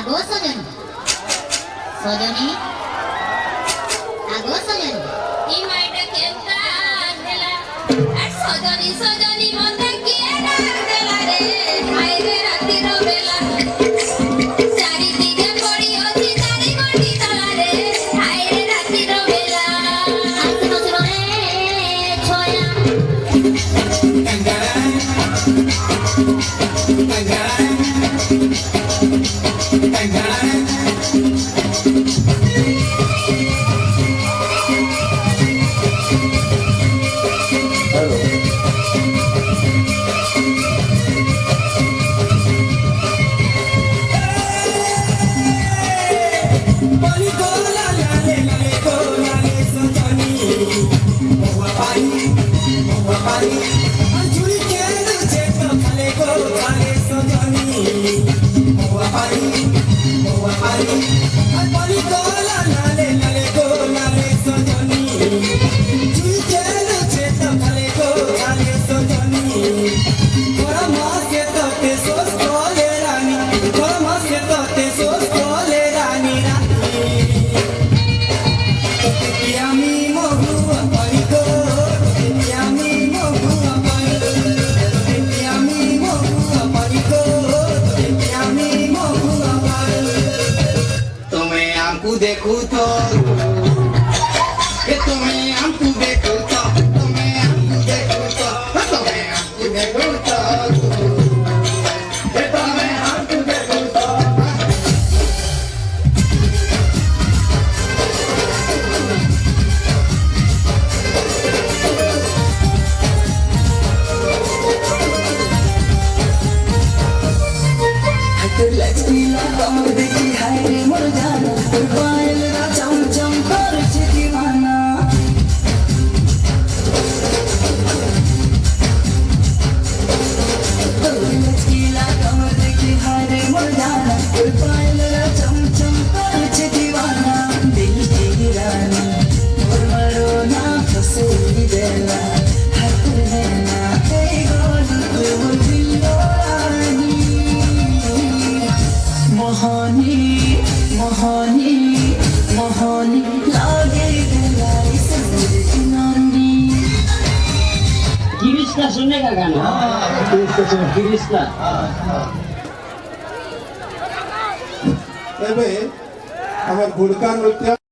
আগো সজনী সজনী আগো সজনী এই মাইটা কেমতা হেলা আর সজনী সজনী মতে কি না দেলা রে হায় রে রাতির বেলা চারিদিকে পড়ি অতি তারি গটি তলা রে হায় রে রাতির বেলা আইতে নজর রে ছয়া देखू तो तुम्हें हमको देखू तो तुम्हें हमको देखू तो तुम्हें हमको देखू तो तुम्हें हमको देखू तो लचीला कमर देखी हाय रे मोर जाना पायल रा चम चम कर दीवाना लचीला कमर देखी हाय रे मोर जाना पायल रा चम चम कर दीवाना दिल की रानी मोर मरो ना फसे देला हाथ देना ए गोल वो दिल रानी मोहनी मोहनी मोहनी लागे गलाई से नानी गिरीश का सुनने का गाना गिरीश का ଏବେ ଆମର ଗୁଡ଼କା ନୃତ୍ୟ